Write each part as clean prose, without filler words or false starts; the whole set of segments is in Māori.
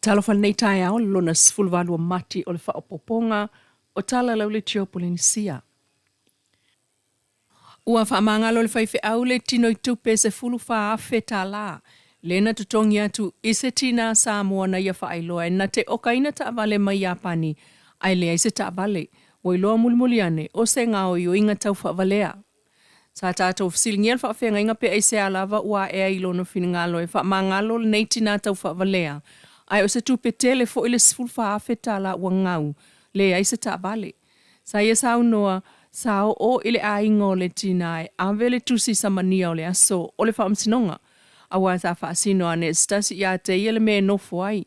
Talofal nei tai ao lona sfulvalu mati o le whaopoponga o tala lau le tio Polynesia. Ua whaamangalo le whaife au le tino i tupe se fulu whaafe TALA. Lena tutongi atu ise tina Samoan na ia whaailoa e na te okaina ta avale mai Japani ai lea ise ta avale. Wailoa mulmuliane o se ngao i o inga tau whaavalea. Sa tātou fisilingia le whaafenga inga pe eise alava ua ea ilono finingalo e whaamangalo le nei tina tau whaavalea. Ai o se tupe tele fo ile sfulu whaafe TALA ua ngau lea ise ta avale. Sa ia sa unoa sao o ile aingo le tina e avele tusi samania o le aso o le whaamsinonga. Awa sa whaasino ane stasi ia te ia le me nofo ai.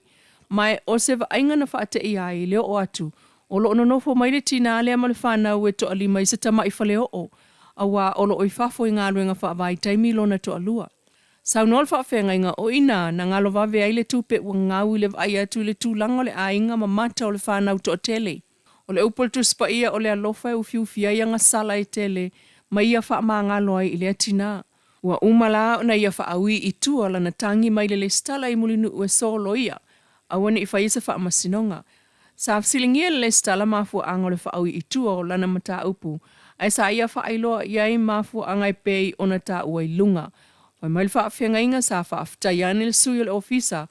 Mai o se vainga na whaate ia ai leo o atu. O lo ono nofo mai le tina lea ma le whanau e to alima i se tama i whale o. Awa o lo oi whafo i ngā ruenga whaavai taimi lona to alua. Sau nol whaafenga inga o ina na ngalo vave ai le tupe ua ngau i le vai atu le tūlanga o le ainga ma mata o le whanau to o tele. O le upol tu spa ia o le alofa e ufiufia ia nga sala e tele ma ia whaamangalo ai i le atina. Ua umala na ia whaawi i tua lana tangi mai le stala i mulinu ue solo ia. Awane i whaisa whaamasinonga. Sa fsilingia le stala mafua anga le whaawi i tua o lana mata upu. Ai sa ia whaailoa iai mafua anga i pei o na ta ua i lunga. Wai mai le whaafenga inga sa whaaftaiane le sui o le ofisa.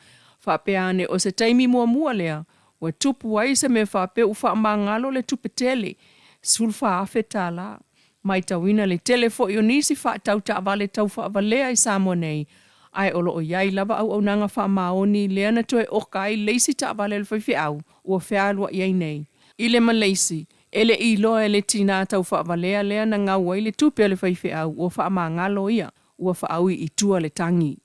Whaapeane o se taimi mua lea. Ua tupu wai se me whaape u whaamangalo le tupetele. Sul whaafe TALA. Mai tawina le telefo i o nisi whaatau ta avale tau whaavalea i Samoan nei. Ai olo o iai lava au nanga whaamaoni lea na toe okai leisi ta avale le whaifi au. Ua whialua iai nei. Ile ma leisi. Ele i loa e le tina tau whaavalea lea na ngau wai le tupe le whaifi au. Ua whaamangalo ia. Ua whaawi i tua le tangi.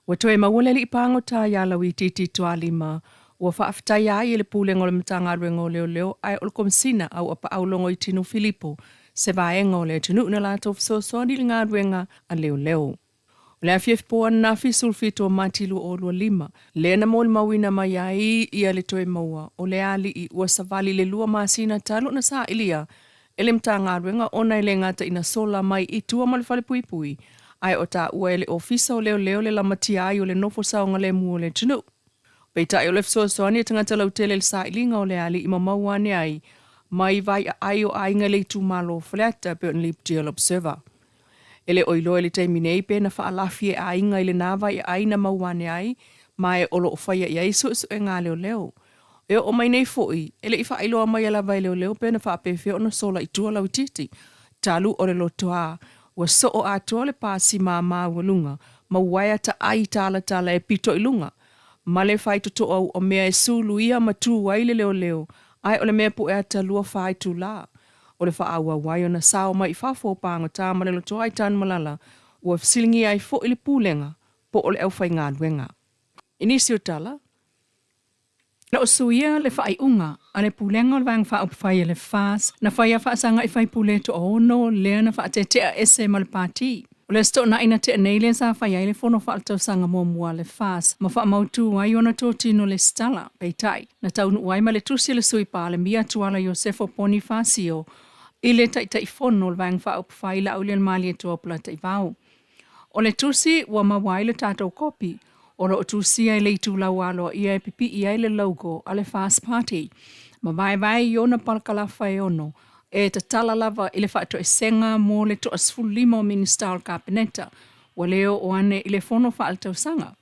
Ua toe mawalele i pango ta yalawi titi tua lima. Ua whaafitai ai le pūlengo le matanga ruengo leo ai ol komsina au apa aulongo i tino Filipo. Se vaenga o le tunu na lato fsoso ni ngā ruenga a leo. Le afiefpoa na fisulfito matilu o lua lima. Le na mol mawina mai ai ia le toe maua. O le ali i ua savali le lua masina talo na sa ilia. Ele matanga ruenga ona ile ngata ina sola mai i tua malefale pui. Ai o ta ua ele ofisa o leo le lamatia ai o le nofo saonga le mua le tunu. Peita e o lefso soani e tangata lau tele le sa ilinga o le ali i mamauane ai. Mai vai ai o ainga le tu malo flata pe on lip deal observer. Ele oilo ele teiminei pe na whaalafi e ainga ile nava i aina mauane ai. Mai olo o whaia i aisu e ngā leo. E o mai nei foi, ele i whaailoa mai ala vai leo pe na whaapefe o na sola i tua lau titi. Talu o le lotoa, ua so o atua le pasi maa walunga. Ma waia ta ai tala e pito i lunga. Male fai to au o mea e sulu ia matu waile leo. Ai o le mea pu e ata lua fai tu la. O le faa awa wai o na sao mai fafo pango ta male lo toa i tan malala. Ua fsilingi ai fo ili pūlenga po o le au fai ngā luenga. Inisi o tala. Na o suia le fai unga. A le pūlenga o le vang faa upfai le fas. Na fai a faa sanga i fai pūle to ono. Lea na faa te tea ese mal pati. O le sto na ina te neile sa whai ai le fono whaaltau sanga mua le fas. Ma wha mautu wai ona tō tino le stala, peitai. Na taunu wai ma le tusi le sui pa le mia tuala Josefo Bonifacio. I le tai fono le vang wha upwhai la aulian mali e tuapula tai vau. O le tusi ua mawai le tātou kopi. O lo tusi ai le tu lau alo i ai pipi i ai le logo a le fast party. Ma vai i ona palakalafa e ono. E ta tala lava i le whaato e senga mō le to asfulima o minister kabineta. Wa leo o ane i le fono whaaltau sanga.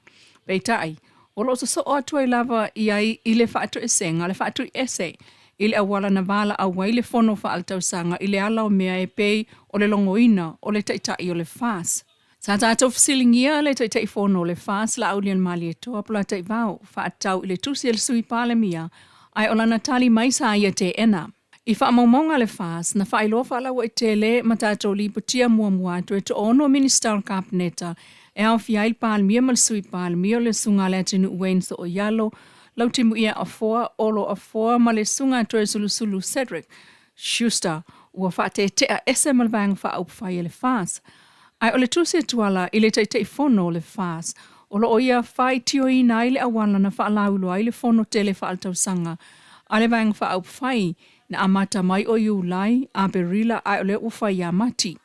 Peitai, o lo so atua i lava i ai i le whaato e senga, le whaato i ese. I le awala na vala awa i le fono whaaltau sanga i le ala o mea e pei o le longoina o le taitai o le fas. Sa tātou fsilingia le taitai fono o le fas la aulian mali e toa pula tai vau. Whaatau i le tusi el sui pāle mia. Ai o lana tali mai sa ia te ena. I whaamaumonga le fas, na whaailoa whaalawa i tele ma tātou li putia mua tu e to ono minister kabineta e au fiail pālmia mal sui pālmia le sunga le atinu uen so o yalo, lau timu ia olo afoa ma le sunga to e sulu Cedric Schuster ua whaate tea ese malvang whaaupai le fas. Ai o le tusi tuala i le teitei fono le fas, o lo o ia whai tio i na ile awala na whaalaulo ai le fono tele whaaltau sanga, a le vang whaaupai na amata mai o iulai a berila ai ole ufa ya mati.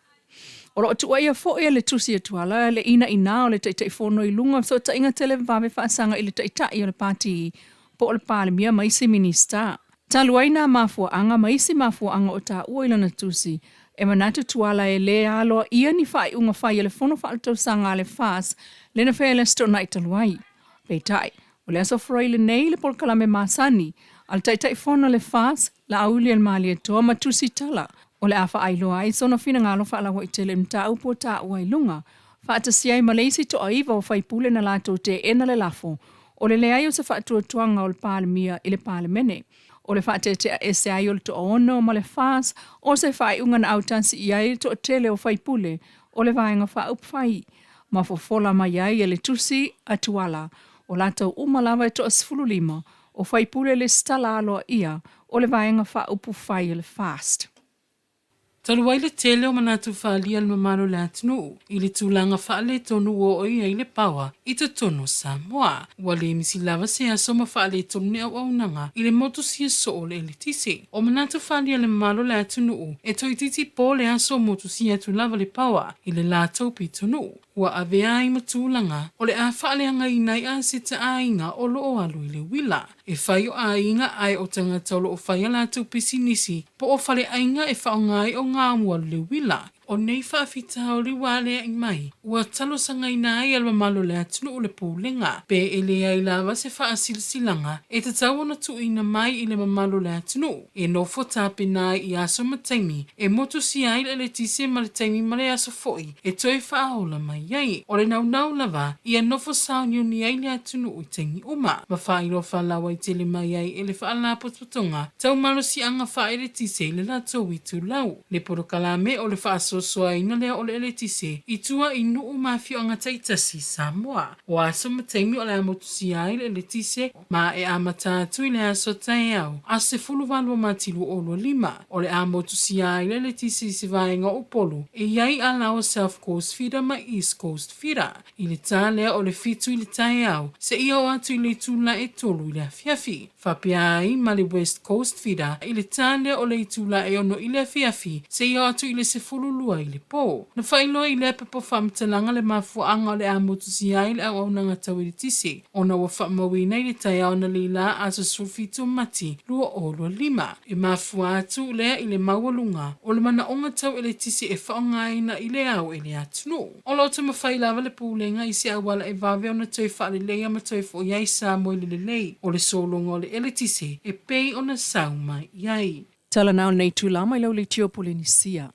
O lo tua ia fo ia le tusi e tuala le ina o le tai fono I lunga so ta inga tele vave whaasanga I le tai o le pati po o le palemia maisi minista. Taluaina mafua anga maisi mafua anga o ta ua ilana tusi e manatu tuala e le alo ia ni whai unga whai le fono wha tau sanga le fas le na whea le stona I taluai. Peitai, o le aso froi le nei le polkalame masani al tai fono le fas la auli al mali e toa matusi tala. O le afa ailoa ai sono fina ngalo fa ala tele mta upo ta ua ilunga. Fa atasi ai malaisi to aiva o fai pule na lato te ena le lafo. O le leai o se fa atua tuanga o le palemia I le palemene. O le fa te ese ai o le to ono ma le fas o se fai ungan autansi I ai to tele o fai pule o le vaenga fa upfai. Ma fofola mai ai le tusi atuala o lato umalawa to asfululima o fai pule le stala aloa ia o le vaenga fa upufai le fast. Taluai le tele o manatu whaalia le mamalo le atunu I le tūlanga whaale tonu o ia I le pawa I te tono Samoa. Wale misi lava se aso ma whaale tonu ne au aunanga I le motu sia so o le tise. O manatu whaalia le mamalo le atunu e toi titi po le aso motu sia tu lava le pawa I le lātou pi tonu. Ua avea I matulanga o le a whaaleanga I nai a seta ainga o lo o alu I le wila. E whai o ainga ai o tanga taulo o whai ala tu pisi nisi po o whale ainga e whaongai o ngā mua le wila. O nei whaafita o li wale I mai. Ua talo sanga I nai alwa malo le atunu o le pūlenga. Pe e le ai lava se wha silsilanga e te tau ona tu ina mai I le mamalo le atunu. E nofo tape nai I aso mataimi e motu si ai le tise ma le taimi ma le aso foi e toi whaaola mai ai. O le nau lava I nofo sao niuni ai le atunu o tengi uma. Ma whailo whalawa I tele mai ai e le whaala potpotonga. Tau malo si anga wha le tise le lato I tu lau. Le porokalame o le whaaso soa ina lea o le tise I tua I nuu mafio anga taitasi Samoa. O aso mataimi o le amotusi ai le tise ma e amata atu I le aso tae au. A se fulu valua matilu o lo lima. O le amotusi ai le tise I se vaenga o polo. E iai ala o South Coast Fira ma East Coast Fira. I le tā lea o le fitu I le tae au. Se ia o atu I le tula e tolu I le afiafi. Whapia ai ma le West Coast Fira. I le tā lea o le tula e ono I le afiafi. Se ia o atu I le se fulu lua I le po. Na whailoa I le pepo whamtalanga le mafuanga o le amotusi ai le au nanga tau I le tise. Ona wa whamawina I le tae au na lila aso sulfito mati lua o lua lima. E mafua atu lea I le mawalunga. O le mana onga tau I le tise e whaongaina I le au I le atunu. O lota mawhailawa le pūlenga I se awala e vave ona toi whaale leia ma toi fo iai sa mo le lei. O le solonga o le tise e pei ona sau mai iai. Tala nao nei tūlama I lau le tio Polynesia.